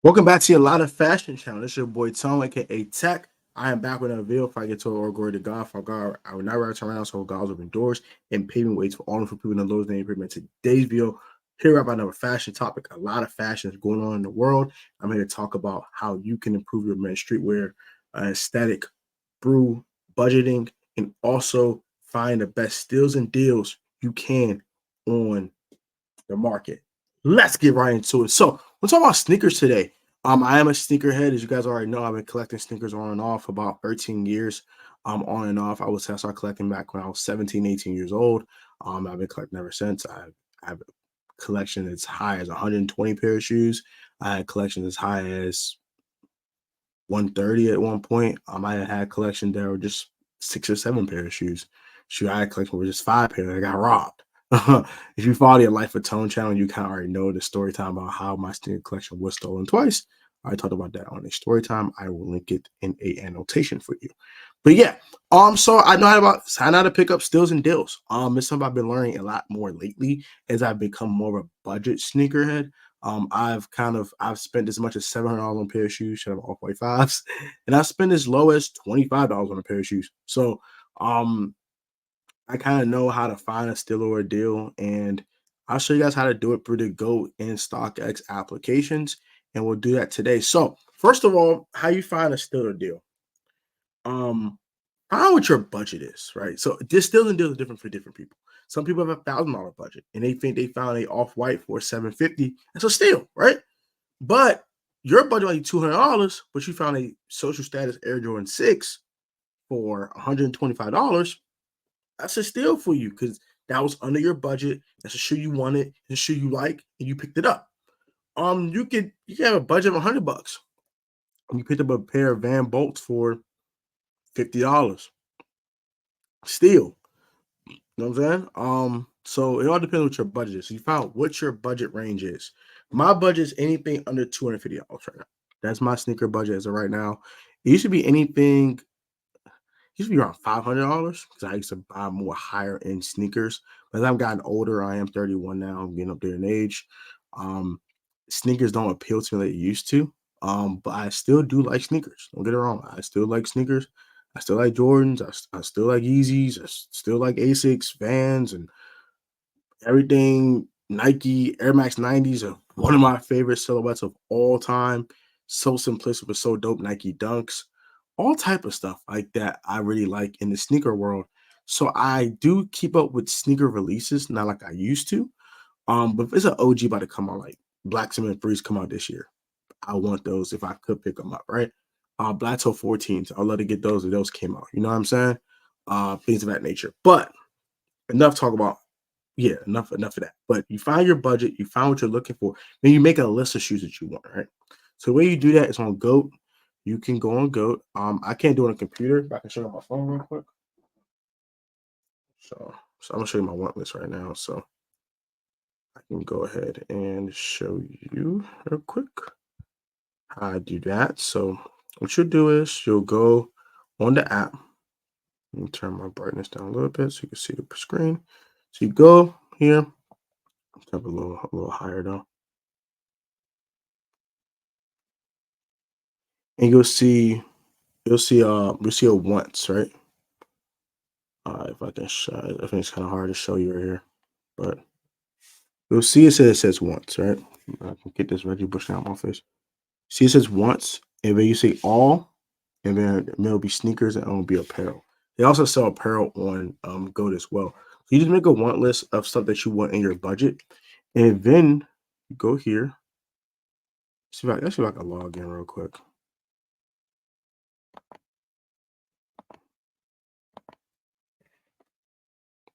Welcome back to a lot of fashion channel. This is your boy Tone, aka Tech. I am back with another video. If I get to it, or glory to God, for God, I will not return around. So God's open doors and paving ways for all of the people in the Lord's name. Today's video, here about another fashion topic. A lot of fashion is going on in the world. I'm here to talk about how you can improve your men's streetwear aesthetic through budgeting and also find the best steals and deals you can on the market. Let's get right into it. So we're talking about sneakers today. I am a sneakerhead, as you guys already know. I've been collecting sneakers on and off for about 13 years. On and off. I started collecting back when I was 17, 18 years old. I've been collecting ever since. I have a collection as high as 120 pair of shoes. I had collections as high as 130 at one point. I had a collection that were just 6 or 7 pair of shoes. I had a collection with just 5 pair. I got robbed. If you follow the Life of Tone channel, you kind of already know the story time about how my sneaker collection was stolen twice. I talked about that on a story time. I will link it in a annotation for you. But yeah, so I know how to pick up steals and deals. It's something I've been learning a lot more lately as I've become more of a budget sneakerhead. I've spent as much as $700 on a pair of shoes, shout out Off-White fives, and I spent as low as $25 on a pair of shoes. So I kind of know how to find a steal or a deal, and I'll show you guys how to do it through the GOAT and StockX applications, and we'll do that today. So first of all, how you find a steal or deal? Find out what your budget is, right? So this steal and deal is different for different people. Some people have $1,000 budget, and they think they found a Off-White for $750. That's a steal, right? But your budget might be $200, but you found a social status Air Jordan 6 for $125. That's a steal for you because that was under your budget. That's a shoe you wanted, it's a shoe you like, and you picked it up. You can have a budget of $100, and you picked up a pair of Van Bolts for $50. Steal. You know what I'm saying? So it all depends what your budget is. So you found what your budget range is. My budget is anything under $250 right now. That's my sneaker budget as of right now. It used to be anything used to be around $500 because I used to buy more higher end sneakers. But as I've gotten older, I am 31 now. I'm getting up there in age. Um, Sneakers don't appeal to me like they used to. But I still do like sneakers. Don't get it wrong. I still like sneakers. I still like Jordans. I still like Yeezys. I still like Asics, Vans, and everything. Nike Air Max 90s are one of my favorite silhouettes of all time. So simplistic but so dope. Nike Dunks, all type of stuff like that I really like in the sneaker world. So I do keep up with sneaker releases, not like I used to. But if it's an OG about to come out, like Black Cement Freeze come out this year, I want those if I could pick them up, right? Black Toe 14s, I'd love to get those if those came out. You know what I'm saying? Things of that nature. But enough talk about enough of that. But you find your budget, you find what you're looking for, then you make a list of shoes that you want, right? So the way you do that is on GOAT. You can go on GOAT. I can't do it on a computer, but I can show you on my phone real quick. So I'm gonna show you my want list right now. So I can go ahead and show you real quick how I do that. So what you'll do is you'll go on the app. Let me turn my brightness down a little bit so you can see the screen. So you go here, up a little higher though. And you'll see a once, right? If I can show, I think it's kind of hard to show you right here, but you'll see it says once, right? I can get this Reggie Bush out of my face. See, it says once, and then you see all, and then there'll be sneakers and it'll be apparel. They also sell apparel on GOAT as well. So you just make a want list of stuff that you want in your budget, and then you go here. Let's see if I can log in real quick.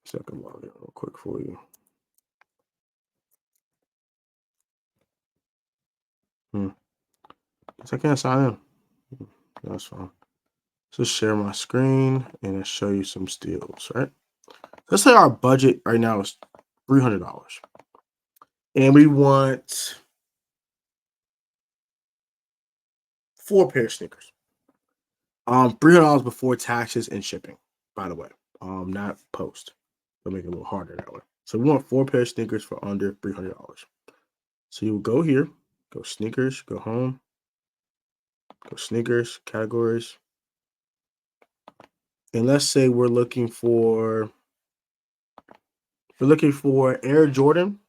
So I can log in real quick for you. I can't sign in. That's fine. Just share my screen and show you some steals, right? Let's say our budget right now is $300, and we want 4 pair of sneakers. $300 before taxes and shipping, by the way. Not post. It'll make it a little harder that way. So we want 4 pair of sneakers for under $300. So you'll go here. Go sneakers, go home, go sneakers, categories. And let's say we're looking for Air Jordan.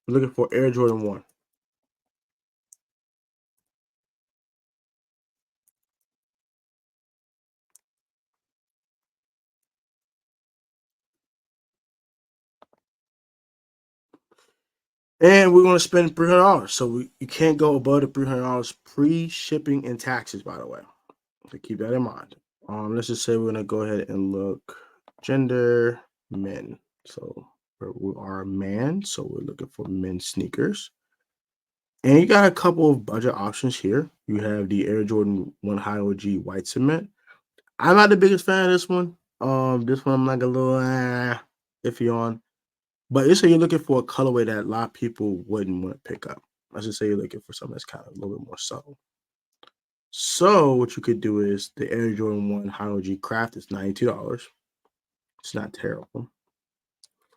We're looking for Air Jordan 1. And we're going to spend $300. So you can't go above the $300 pre-shipping and taxes, by the way. So keep that in mind. Let's just say we're going to go ahead and look gender, men. So we are a man, so we're looking for men's sneakers. And you got a couple of budget options here. You have the Air Jordan 1 High OG white cement. I'm not the biggest fan of this one. This one I'm like a little iffy on. But let's say you're looking for a colorway that a lot of people wouldn't want to pick up. Let's just say you're looking for something that's kind of a little bit more subtle. So what you could do is the Air Jordan 1 High OG Craft is $92. It's not terrible.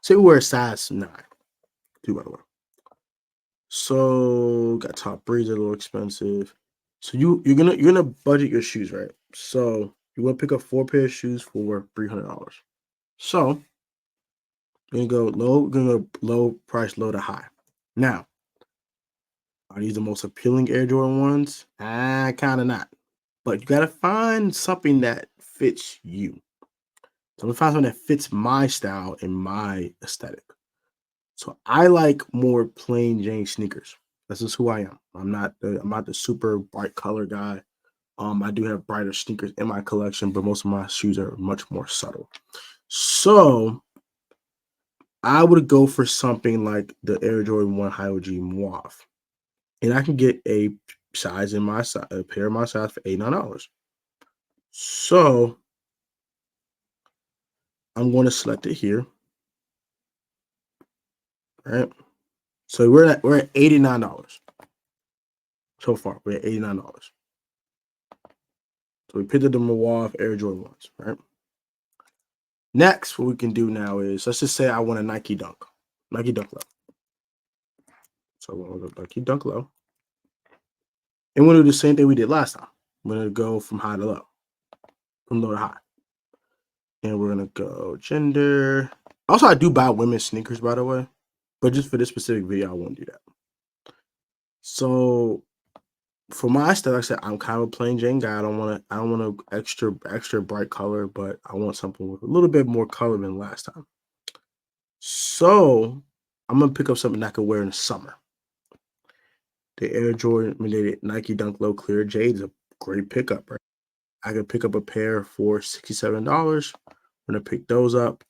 Say we wear a size 9, too, by the way. So got top threes a little expensive. So you're gonna budget your shoes, right? So you want to pick up 4 pair of shoes for $300. So you're gonna go low price, low to high. Now, are these the most appealing Air Jordan ones? Kind of not. But you gotta find something that fits you. So I'm gonna find something that fits my style and my aesthetic. So I like more plain Jane sneakers. This is who I am. I'm not the super bright color guy. I do have brighter sneakers in my collection, but most of my shoes are much more subtle. So I would go for something like the Air Jordan 1 High OG Mauve. And I can get a size in my size, a pair of my size for $89. So I'm going to select it here. Right. So we're at $89 so far. We're at $89. So we picked up the Mauve Air Jordan ones, right? Next, what we can do now is let's just say I want a Nike Dunk Low. So we're going to go Nike Dunk Low. And we're going to do the same thing we did last time. We're going to go from high to low, from low to high. And we're going to go gender. Also, I do buy women's sneakers, by the way. But just for this specific video, I won't do that. So for my style, like I said, I'm kind of a plain Jane guy. I don't want an extra bright color, but I want something with a little bit more color than last time. So I'm gonna pick up something I could wear in the summer. The Air Jordan, the Nike Dunk Low Clear Jade is a great pickup, right? I could pick up a pair for $67. I'm gonna pick those up.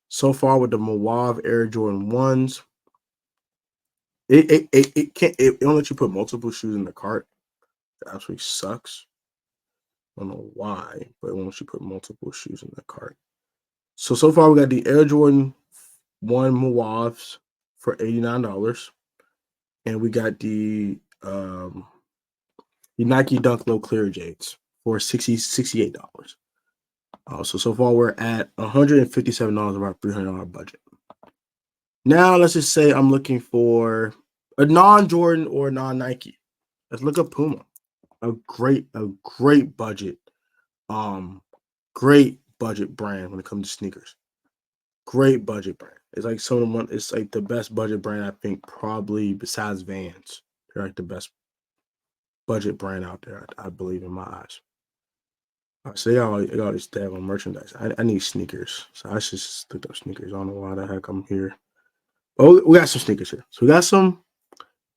So far with the Mauve Air Jordan 1s, it don't let you put multiple shoes in the cart. It absolutely sucks. I don't know why, but it won't let you put multiple shoes in the cart. So far we got the Air Jordan 1 Mauves for $89. And we got the Nike Dunk Low Clear Jades for $68. So far we're at $157 of our $300 budget. Now let's just say I'm looking for a non-Jordan or non-Nike. Let's look up Puma. A great budget, great budget brand when it comes to sneakers. Great budget brand. It's like it's like the best budget brand I think probably besides Vans. They're like the best budget brand out there, I believe, in my eyes. So they got this daggone merchandise. I need sneakers. So I should just look up sneakers. I don't know why the heck I'm here. Oh, we got some sneakers here. So we got some.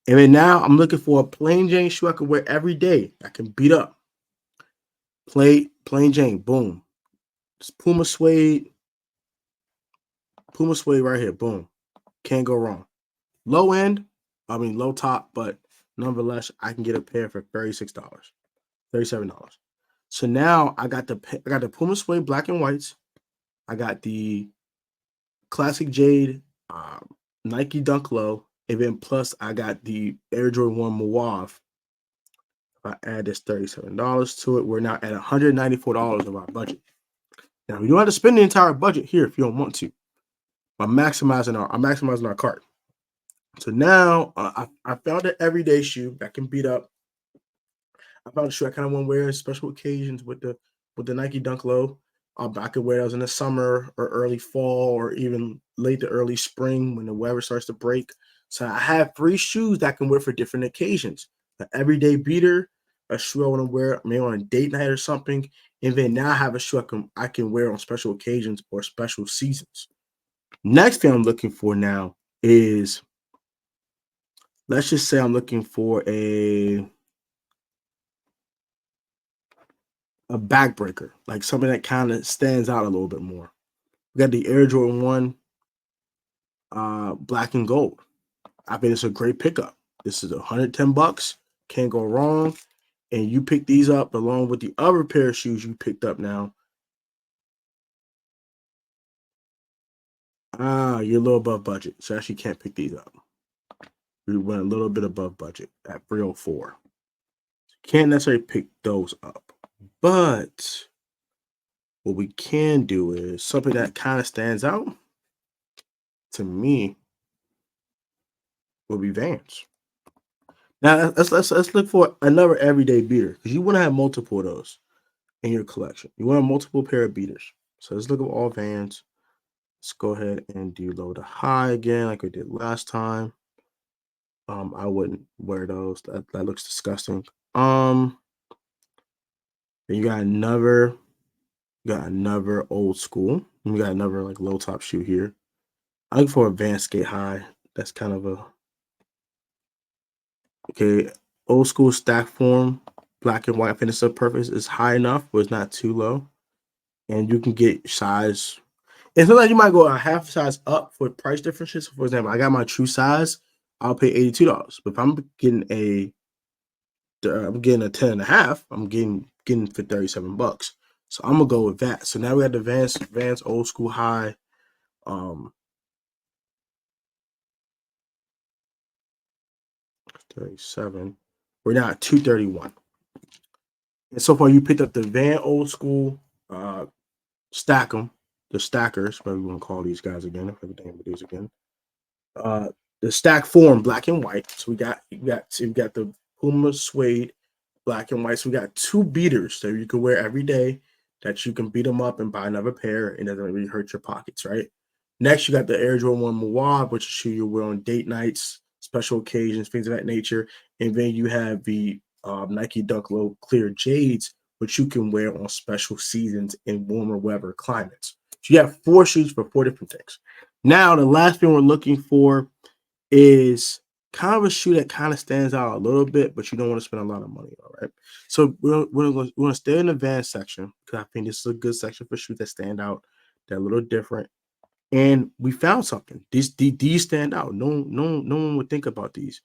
And then now I'm looking for a plain Jane shoe I can wear every day. I can beat up. Plain Jane. Boom. It's Puma suede. Puma suede right here. Boom. Can't go wrong. Low end. Low top, but nonetheless, I can get a pair for $36. $37. So now I got the Puma suede black and whites. I got the classic jade Nike Dunk Low, and then plus I got the Air Jordan 1 Mauve. If I add this $37 to it, we're now at $194 of our budget. Now you don't have to spend the entire budget here if you don't want to. I'm maximizing our cart. So now I found an everyday shoe that can beat up. I found a shoe I kind of want to wear on special occasions with the Nike Dunk Low. I could wear those in the summer or early fall or even late to early spring when the weather starts to break. So I have three shoes that I can wear for different occasions: an everyday beater, a shoe I want to wear maybe on a date night or something, and then now I have a shoe I can wear on special occasions or special seasons. Next thing I'm looking for now is, let's just say I'm looking for a backbreaker, like something that kind of stands out a little bit more. We got the Air Jordan 1 black and gold. I think it's a great pickup. This is $110. Can't go wrong. And you pick these up along with the other pair of shoes you picked up now. You're a little above budget. So actually can't pick these up. We went a little bit above budget at 304. Can't necessarily pick those up. But what we can do is something that kind of stands out to me will be Vans. Now let's look for another everyday beater because you want to have multiple of those in your collection. You want a multiple pair of beaters. So let's look at all Vans. Let's go ahead and do low to high again, like we did last time. I wouldn't wear those. That looks disgusting. Then you got another old school. You got another like low top shoe here. I look for a Vans skate high. That's kind of a okay. Old school stack form, black and white finish up purpose is high enough, but it's not too low. And you can get size. And sometimes you might go a half size up for price differences. For example, I got my true size, I'll pay $82. But if I'm getting a 10 and a half, I'm getting for $37. So I'm gonna go with that. So now we got the Vans old school high. 37. We're now at 231. And so far you picked up the Van old school stack them, the stackers, whatever you want to call these guys again, if I the name of these again. Uh, the stack form, black and white. So we got the Puma suede, black and white. So we got two beaters that you can wear every day that you can beat them up and buy another pair and it doesn't really hurt your pockets, right? Next, you got the Air Jordan 1 Mawab, which is a shoe you wear on date nights, special occasions, things of that nature. And then you have the Nike Dunk Low Clear Jades, which you can wear on special seasons in warmer weather climates. So you have four shoes for four different things. Now, the last thing we're looking for is kind of a shoe that kind of stands out a little bit, but you don't want to spend a lot of money on, right? So we're going to stay in the Vans section because I think this is a good section for shoes that stand out. They're a little different. And we found something. These stand out. No one would think about these.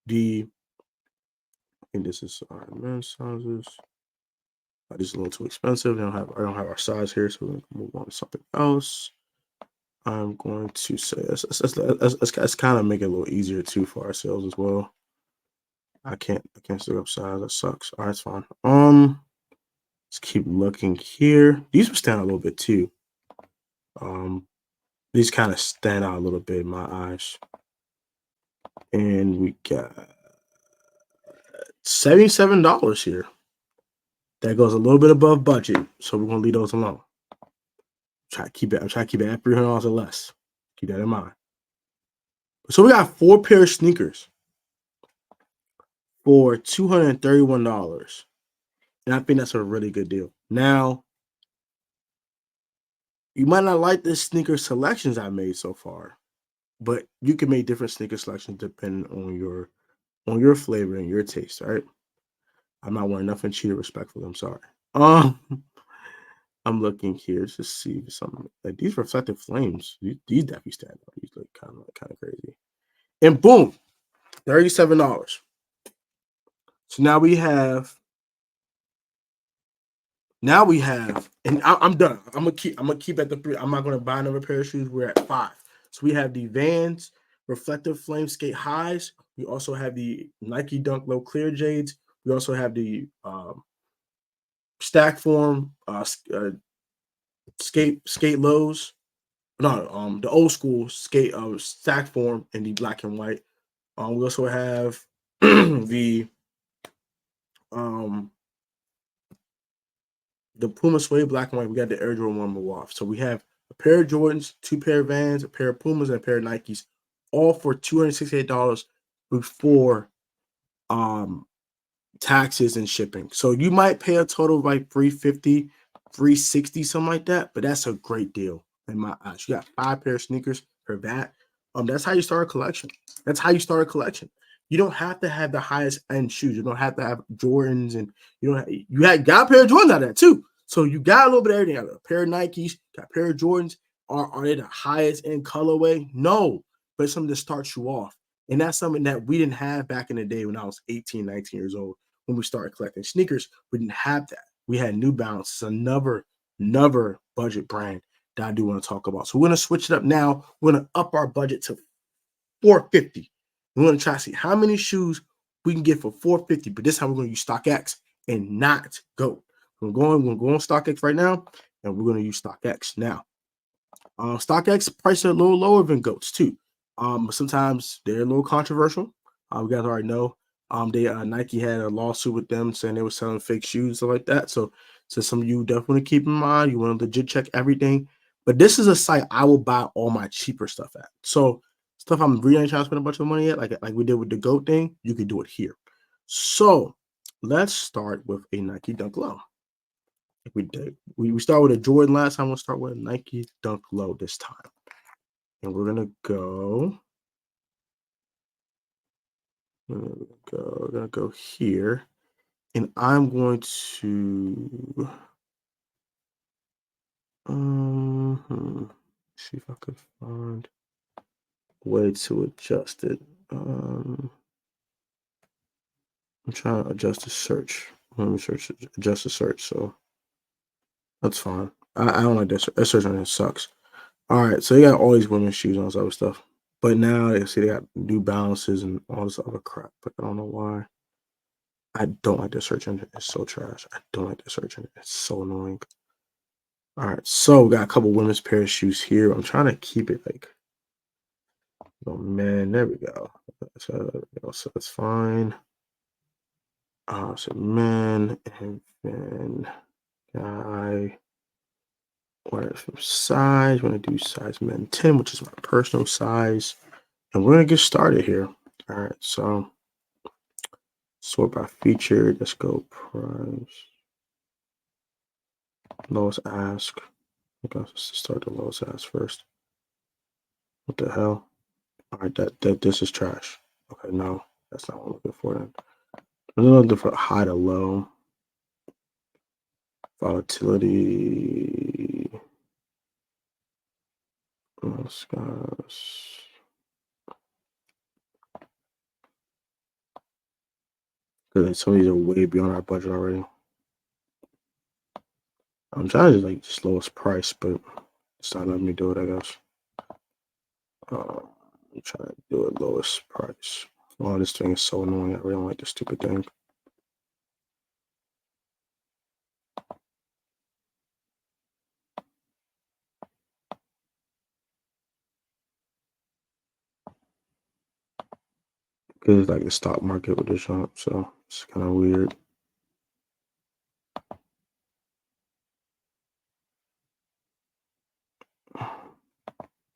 I think this is men's sizes. This is a little too expensive. I don't have our size here, so we're going to move on to something else. I'm going to say let's kind of make it a little easier too for ourselves as well. I can't stick up size. That sucks. All right, it's fine. Let's keep looking here. These will stand out a little bit too. These kind of stand out a little bit in my eyes. And we got $77 here. That goes a little bit above budget, so we're gonna leave those alone. I'm trying to keep it at $300 or less. Keep that in mind. So we got four pair of sneakers for $231. And I think that's a really good deal. Now, you might not like the sneaker selections I made so far, but you can make different sneaker selections depending on your flavor and your taste, right? I'm not wearing nothing cheated respectful. I'm sorry. Um, I'm looking here to see something like these reflective flames. These definitely stand out. These look kind of crazy. And boom, $37. So now we have, and I'm done. I'm gonna keep at the three. I'm not gonna buy another pair of shoes. We're at five. So we have the Vans reflective flame skate highs. We also have the Nike Dunk Low Clear Jades. We also have the stack form skate lows. No, the old school skate stack form in the black and white. We also have the um the Puma Suede black and white. We got the Air Jordan 1 Mawaf. So we have a pair of Jordans, 2 pair of Vans, a pair of Pumas, and a pair of Nikes, all for $268 before taxes and shipping. So you might pay a total of like 350, 360, something like that, but that's a great deal in my eyes. You got 5 pair of sneakers for that. That's how you start a collection. That's how you start a collection. You don't have to have the highest end shoes. You don't have to have Jordans, and you got a pair of Jordans out of that too. So you got a little bit of everything out of it. A pair of Nikes, got a pair of Jordans. Are they the highest end colorway? No, but it's something that starts you off. And that's something that we didn't have back in the day when I was 18, 19 years old. When we started collecting sneakers, we didn't have that. We had New Balance, another budget brand that I do want to talk about. So we're going to switch it up now. We're going to up our budget to $450. We're going to try to see how many shoes we can get for $450, but this time we're going to use StockX and not GOAT. We're going to go on StockX right now, and we're going to use StockX now. StockX prices are a little lower than GOATs too. But sometimes they're a little controversial. We guys already know. Nike had a lawsuit with them saying they were selling fake shoes, stuff like that. So some of you definitely keep in mind. You want to legit check everything. But this is a site I will buy all my cheaper stuff at. So stuff I'm really trying to spend a bunch of money at, like we did with the GOAT thing, you can do it here. So let's start with a Nike Dunk Low. Like we did. We start with a Jordan last time. We'll start with a Nike Dunk Low this time. And we're gonna go. We're gonna go here. And I'm going to see if I could find a way to adjust it. I'm trying to adjust the search. Let me adjust the search. So that's fine. I don't like that. That search on it sucks. All right, so they got all these women's shoes and all this other stuff. But now they see they got New Balances and all this other crap. But I don't know why. I don't like the search engine. It's so trash. I don't like the search engine. It's so annoying. All right, so we got a couple women's pair of shoes here. I'm trying to keep it like, oh man, there we go. So that's fine. So men and then guy. What from size? We're gonna do size men 10, which is my personal size. And we're gonna get started here. All right, so sort by feature. Let's go price. Lowest ask. Okay, let's start the lowest ask first. What the hell? All right, that this is trash. Okay, no, that's not what I'm looking for then. I'm looking for high to low. Volatility. Most guys. Good. Some of these are way beyond our budget already. I'm trying to just lowest price, but it's not letting me do it, I guess. I'm trying to do it lowest price. Oh, this thing is so annoying. I really don't like this stupid thing. Because it's like the stock market with this jump, so it's kind of weird.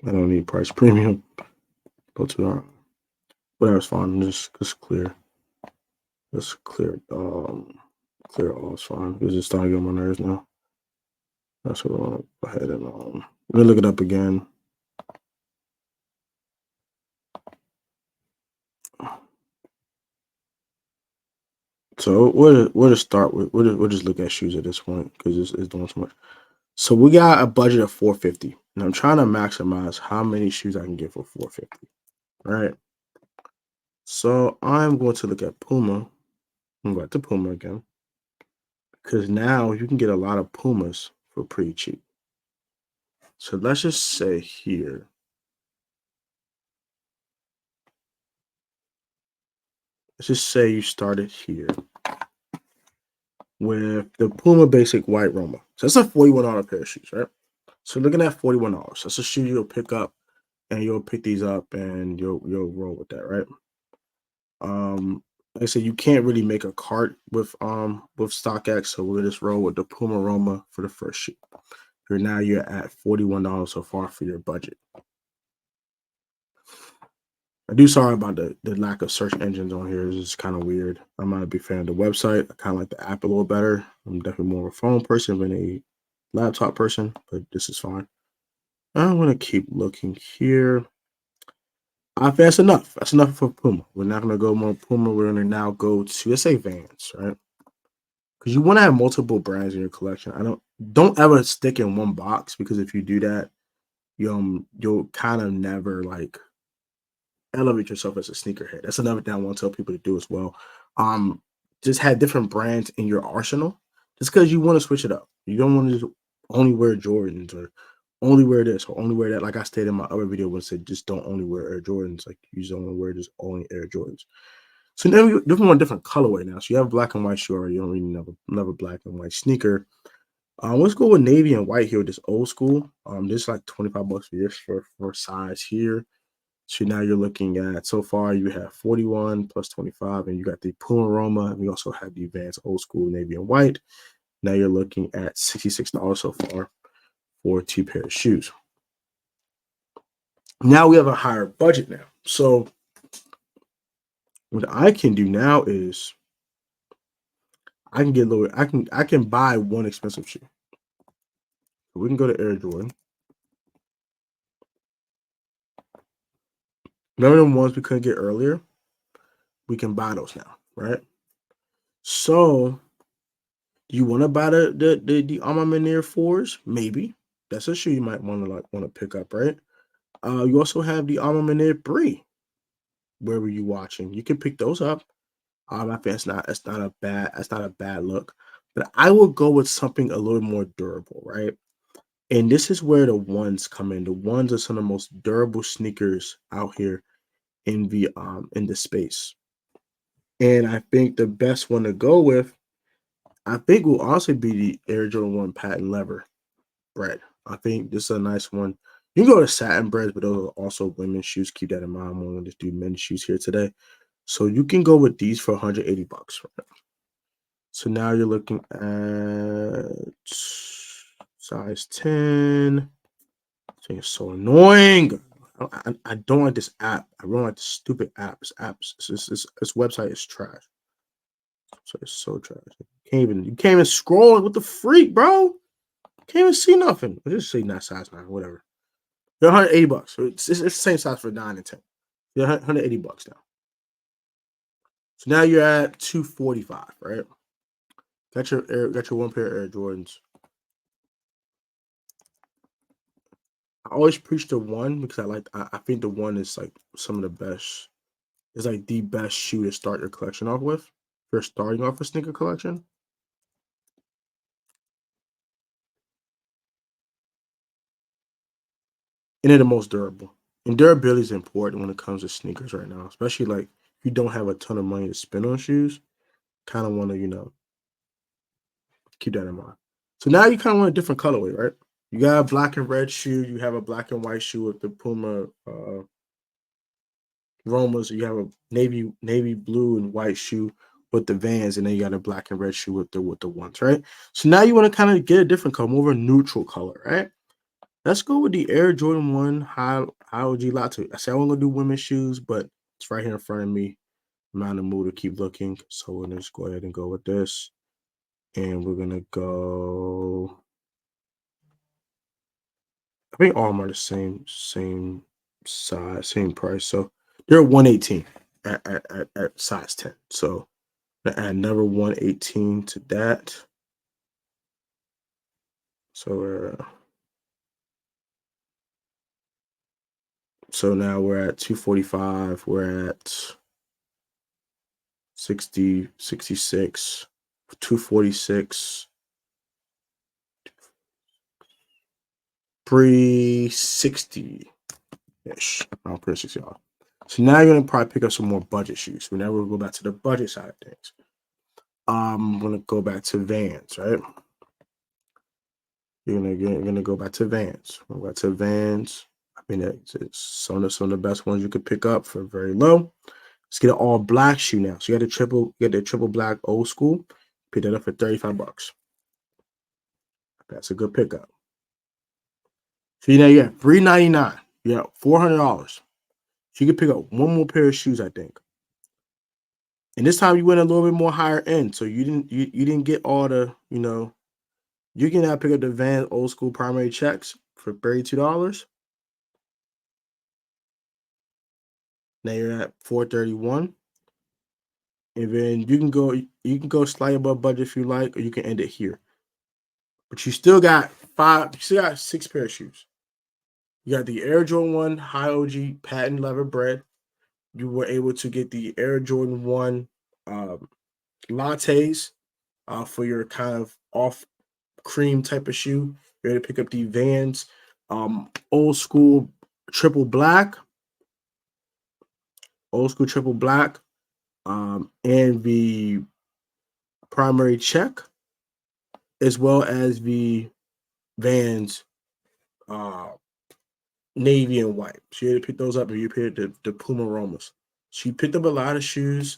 I don't need price premium. Go to that. Whatever's fine. Just clear. Just clear. Clear all is fine. Because it's starting to get on my nerves now. That's what I want to go ahead and we're gonna look it up again. So we'll just start with we'll just look at shoes at this point because it's doing so much. So we got a budget of $450, and I'm trying to maximize how many shoes I can get for $450. Right. So I'm going to look at Puma. I'm going to Puma again because now you can get a lot of Pumas for pretty cheap. So let's just say here. Let's just say you started here with the Puma Basic White Roma. So that's a $41 pair of shoes, right? So looking at $41, that's a shoe you'll pick up, and you'll pick these up, and you'll roll with that, right? Like I said, you can't really make a cart with StockX, so we'll just roll with the Puma Roma for the first shoe. So now you're at $41 so far for your budget. I do sorry about the lack of search engines on here. It's just kind of weird. I'm not a big fan of the website. I kind of like the app a little better. I'm definitely more of a phone person than a laptop person, but this is fine. I'm gonna keep looking here. That's enough. That's enough for Puma. We're not gonna go more Puma. We're gonna now go to, let's say, Vans, right? Because you want to have multiple brands in your collection. Don't ever stick in one box, because if you do that, you'll kind of never like elevate yourself as a sneakerhead. That's another thing I want to tell people to do as well. Just have different brands in your arsenal, just because you want to switch it up. You don't want to just only wear Jordans or only wear this or only wear that. Like I stated in my other video when I said just don't only wear Air Jordans. Like you just don't want to wear just only Air Jordans. So now you want a different colorway now. So you have black and white shoe, or you don't really love a black and white sneaker. Let's go with navy and white here. This old school. This is like 25 bucks for this for size here. So now you're looking at, so far you have 41 plus 25, and you got the Puma Roma, and we also have the Vans old school navy and white. Now you're looking at $66 so far for 2 pairs of shoes. Now we have a higher budget now. So what I can do now is I can get lower. I can buy one expensive shoe. So we can go to Air Jordan. Remember the ones we couldn't get earlier? We can buy those now, right? So do you want to buy the Armament Air 4s? Maybe. That's a shoe you might want to pick up, right? You also have the Armament Air 3. Where were you watching? You can pick those up. I think it's not a bad look. But I will go with something a little more durable, right? And this is where the ones come in. The ones are some of the most durable sneakers out here in the space. And I think the best one to go with, I think, will also be the Air Jordan 1 patent leather bread. I think this is a nice one. You can go to satin breads, but those are also women's shoes. Keep that in mind. I'm going to just do men's shoes here today. So you can go with these for 180 bucks. Right? So now you're looking at size 10. It's so annoying. I don't like this app. I don't like the stupid apps. This website is trash. So it's so trash. You can't even scroll. What the freak, bro? Can't even see nothing. I just say not size 9, whatever. They're 180 bucks. So it's the same size for 9 and 10. They're 180 bucks now. So now you're at 245, right? Got your one pair of Air Jordans. I always preach the one because I think the one is like some of the best. It's like the best shoe to start your collection off with. If you're starting off a sneaker collection. And they're the most durable. And durability is important when it comes to sneakers right now, especially like if you don't have a ton of money to spend on shoes. Kind of want to, keep that in mind. So now you kind of want a different colorway, right? You got a black and red shoe. You have a black and white shoe with the Puma Romas. You have a navy blue and white shoe with the Vans, and then you got a black and red shoe with the ones, right? So now you want to kind of get a different color, more of a neutral color, right? Let's go with the Air Jordan 1 High YEEZY. I said I want to do women's shoes, but it's right here in front of me. I'm not in the mood to keep looking, so we're gonna just go ahead and go with this. And we're gonna go. I think all of them are the same size, same price. So they're 118 at size 10. So I add another 118 to that. So so now we're at 245. We're at 60, 66, 246, 360-ish. Around 360. So now you're gonna probably pick up some more budget shoes. So now we'll go back to the budget side of things. I'm gonna go back to Vans, right? You're gonna go back to Vans. We'll go back to Vans. I mean, it's some of the best ones you could pick up for very low. Let's get an all black shoe now. So you got the triple black old school. Pick that up for $35. That's a good pickup. So now you got $399. You got $400. So you can pick up one more pair of shoes, I think. And this time you went a little bit more higher end. So you didn't get all the, you can now pick up the Vans old school primary checks for $32. Now you're at $431. And then you can go slightly above budget if you like, or you can end it here. But you still got six pair of shoes. You got the Air Jordan 1 High OG patent leather bread. You were able to get the Air Jordan 1 lattes for your kind of off cream type of shoe. You're able to pick up the Vans old school triple black, and the primary check, as well as the Vans navy and white. So you had to pick those up, and you picked the Puma Romas. So you picked up a lot of shoes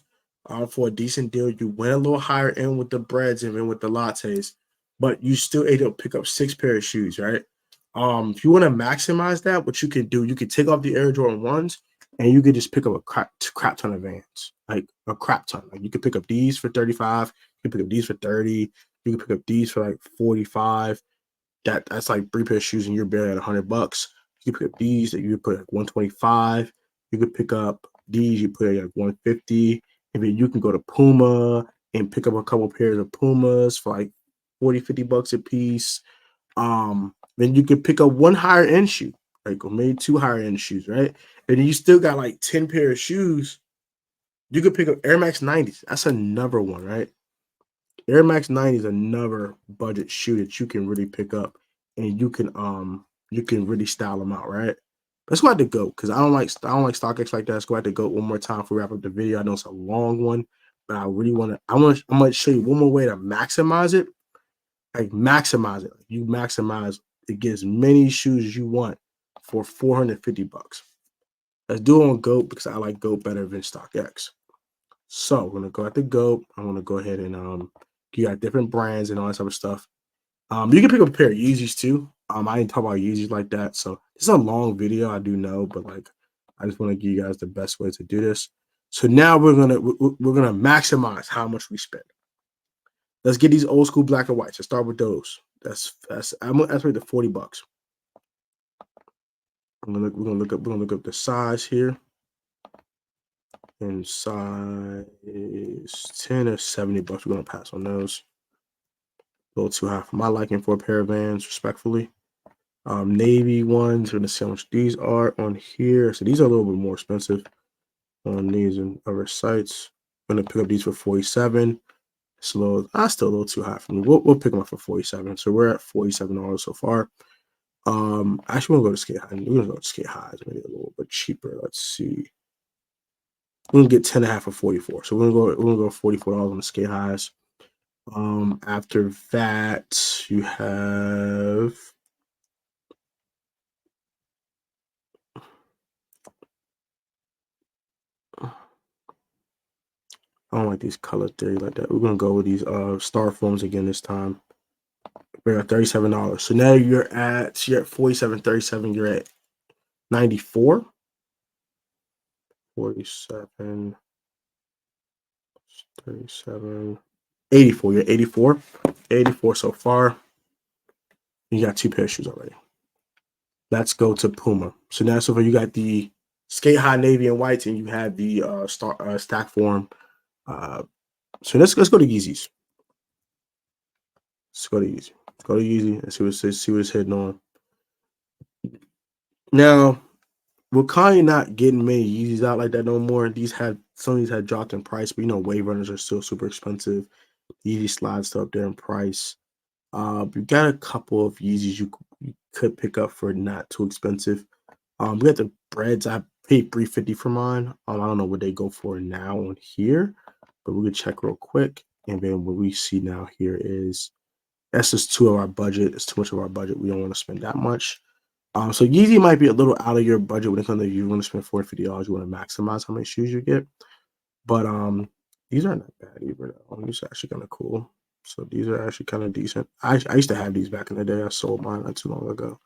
for a decent deal. You went a little higher in with the breads and then with the lattes, but you still able to pick up six pair of shoes, right? If you want to maximize that, what you can do, you can take off the Air Jordan 1s and you could just pick up a crap ton of Vans, like a crap ton. Like you could pick up these for 35, you can pick up these for 30, you can pick up these for like 45. That's like three pair of shoes and you're barely at $100. You could pick up these that you could put like 125. You could pick up these, you put like 150. And then you can go to Puma and pick up a couple pairs of Pumas for like 40, $50 a piece. Then you could pick up one higher end shoe, like or maybe two higher end shoes, right? And then you still got like 10 pair of shoes. You could pick up Air Max 90s. That's another one, right? Air Max 90 is another budget shoe that you can really pick up, and you can really style them out, right? Let's go at the GOAT because I don't like StockX like that. Let's go at the GOAT one more time before we wrap up the video. I know it's a long one, but I really want to. I'm gonna show you one more way to maximize it. Like maximize it. You maximize it. Get as many shoes as you want for $450. Let's do it on GOAT because I like GOAT better than StockX. So we're gonna go at the GOAT. I'm gonna go ahead and you got different brands and all that type of stuff. You can pick up a pair of Yeezys too. I didn't talk about Yeezys like that, so this is a long video, I do know, but like I just want to give you guys the best way to do this. So now we're gonna maximize how much we spend. Let's get these old school black and whites. Let's start with those. I'm gonna estimate the $40. We're gonna look up the size here. In size 10 or $70, we're gonna pass on those. A little too high for my liking for a pair of Vans, respectfully. Navy ones, we're gonna see how much these are on here. So these are a little bit more expensive on these and other sites. I'm gonna pick up these for $47. It's still a little too high for me. We'll pick them up for $47. So we're at $47 so far. Actually, we'll go to Skate High. We're gonna go to Skate Highs, maybe a little bit cheaper. Let's see. We're gonna get 10 and a half for 44. So we're gonna go $44 on the Skate Highs. After that, you have I don't like these color theory like that. We're gonna go with these star forms again this time. We're at $37. So now you're at 47, 37, you're at 94. 47, 37, 84. You're 84. 84 so far. You got two pair of shoes already. Let's go to Puma. So now so far you got the Skate High navy and whites, and you have the stack form. So let's go to Yeezys. Let's go to Yeezy. Go to Yeezy and see what it's hitting on. Now, we're kind of not getting many Yeezys out like that no more. Some of these had dropped in price, but Wave Runners are still super expensive. Yeezy slides still up there in price. We got a couple of Yeezys you could pick up for not too expensive. We got the breads. I paid $350 for mine. I don't know what they go for now on here, but we can check real quick. And then what we see now here is that's just too of our budget. It's too much of our budget. We don't want to spend that much. So Yeezy might be a little out of your budget when it comes to you want to spend $450. You want to maximize how many shoes you get. But these aren't that bad either. These are actually kind of cool. So these are actually kind of decent. I used to have these back in the day. I sold mine not too long ago.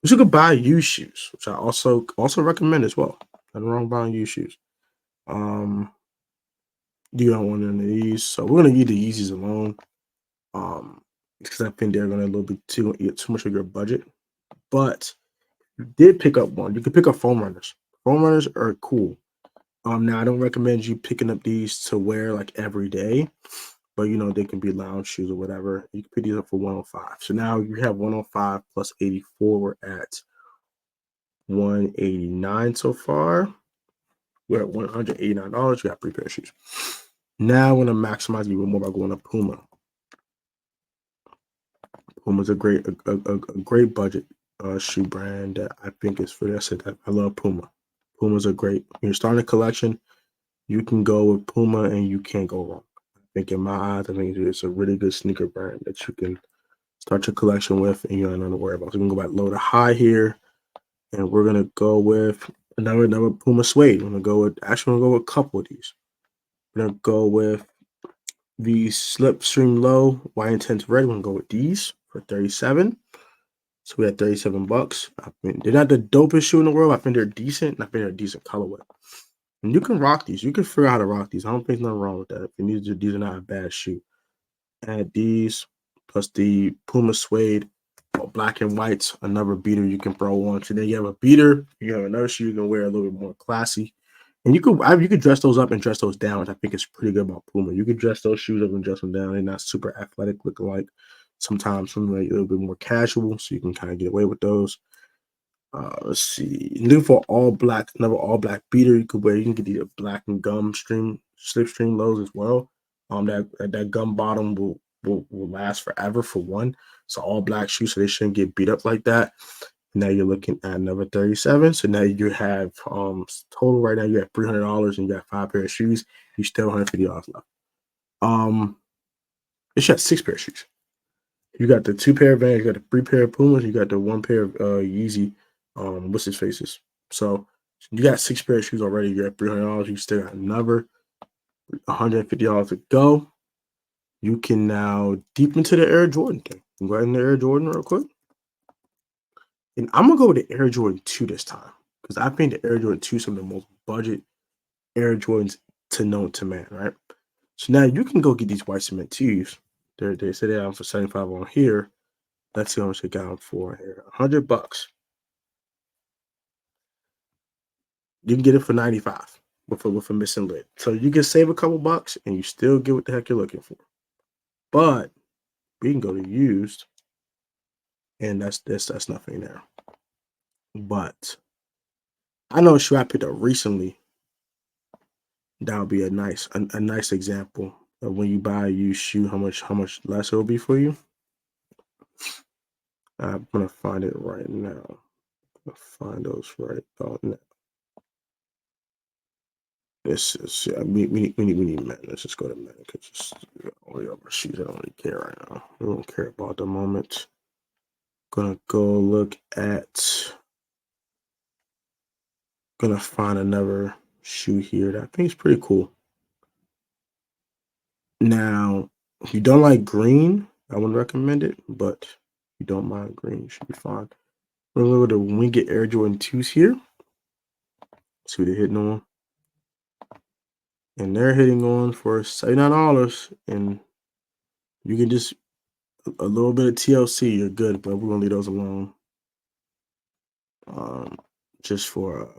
But you could buy used shoes, which I also recommend as well. Nothing wrong buying used shoes. You don't want none of these, so we're gonna leave the Yeezys alone. Because I think they're gonna a little bit too much of your budget. But you did pick up one. You can pick up foam runners. Foam runners are cool. Now I don't recommend you picking up these to wear like every day, but they can be lounge shoes or whatever. You can pick these up for 105. So now you have 105 plus 84. We're at 189 so far. We're at $189. You got 3 pair of shoes. Now I'm gonna maximize even more by going to Puma. Puma's a great budget shoe brand that I think is for this. I love Puma. Puma's a great. When you're starting a collection, you can go with Puma and you can't go wrong. I think in my eyes, I think it's a really good sneaker brand that you can start your collection with, and you don't have to worry about. So we can go back low to high here, and we're gonna go with another Puma suede. We're gonna go with a couple of these. We're gonna go with the Slipstream Low Y Intense Red. We're gonna go with these for 37. So we had 37 bucks. I mean, they're not the dopest shoe in the world. I think they're decent, and I think they're a decent colorway. And you can rock these. You can figure out how to rock these. I don't think there's nothing wrong with that. And these are not a bad shoe. Add these plus the Puma suede, black and whites, another beater you can throw on. So then you have a beater, you have another shoe you can wear a little bit more classy. And you could dress those up and dress those down, which I think is pretty good about Puma. You could dress those shoes up and dress them down. They're not super athletic looking like sometimes something like a little bit more casual, so you can kind of get away with those. Let's see. New for all black, another all black beater you could wear. You can get the black and gum slipstream lows as well. That gum bottom will last forever for one. So all black shoes, so they shouldn't get beat up like that. Now you're looking at another 37. So now you have total right now you have $300 and you got 5 pair of shoes. You still have $150 left. It's just 6 pair of shoes. You got the 2 pair of Vans, you got the 3 pair of Pumas, you got the 1 pair of YEEZY, what's his faces. So you got 6 pair of shoes already. You got $300. You still got another $150 to go. You can now deep into the Air Jordan thing. Go ahead in the Air Jordan real quick. And I'm gonna go with the Air Jordan 2 this time. Because I think the Air Jordan 2 is some of the most budget Air Jordans known to man, right? So now you can go get these white cement 2s. They say they're out for 75 on here. Let's see how much they got them for here. $100. You can get it for 95 with a missing lid. So you can save a couple bucks and you still get what the heck you're looking for. But we can go to used, and that's nothing there. But I know a shoe I picked up recently. That would be a nice example of when you buy a used shoe, how much less it will be for you. I'm gonna find it right now. I'll find those right now. This is we need men. Let's just go to men because all the other shoes I don't really care right now. I don't care about the moment. Gonna go look at. Gonna find another shoe here that I think is pretty cool. Now, if you don't like green, I wouldn't recommend it, but if you don't mind green, you should be fine. We're gonna look at the Winged Air Jordan 2s here. See what they're hitting on. And they're hitting on for $79. And you can just a little bit of TLC, you're good, but we're gonna leave those alone. Just for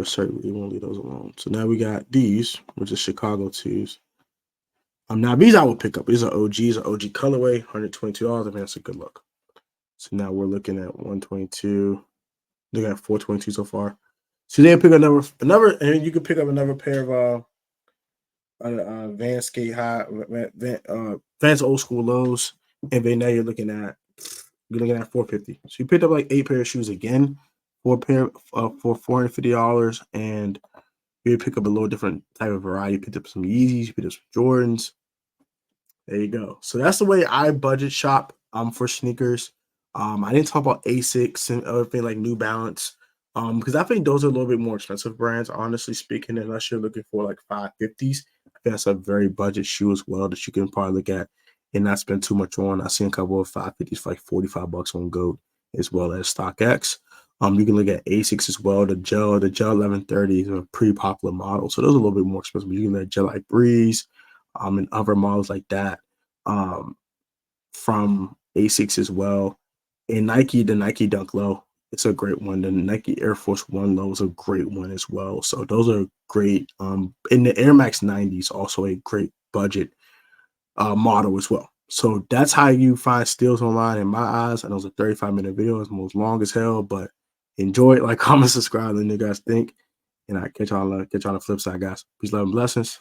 certain, we won't leave those alone. So now we got these, which is Chicago 2s. Now these I would pick up. These are OGs, an OG colorway, $122. I mean, that's a good look. So now we're looking at 122. They got 422 so far. So they pick another, and you can pick up another pair of Vans Skate High, Vans Old School lows, and then now you're looking at 450. So you picked up like 8 pair of shoes again, for $450, and you pick up a little different type of variety. You picked up some Yeezys, you picked up some Jordans. There you go. So that's the way I budget shop for sneakers. I didn't talk about Asics and other things like New Balance. Because I think those are a little bit more expensive brands, honestly speaking, unless you're looking for like 550s. I think that's a very budget shoe as well that you can probably look at and not spend too much on. I've seen a couple of 550s for like 45 bucks on GOAT as well as StockX. You can look at Asics as well. The gel 1130 is a pretty popular model. So those are a little bit more expensive. You can look at Gel Light Breeze, and other models like that. Um, from Asics as well. And Nike, the Nike Dunk Low, it's a great one. The Nike Air Force One Low is a great one as well. So those are great. And the Air Max 90 is also a great budget model as well. So that's how you find steals online in my eyes. I know it's a 35-minute video. It's most long as hell, but enjoy it. Like, comment, subscribe, let you guys think. And I catch y'all on the flip side, guys. Peace, love, and blessings.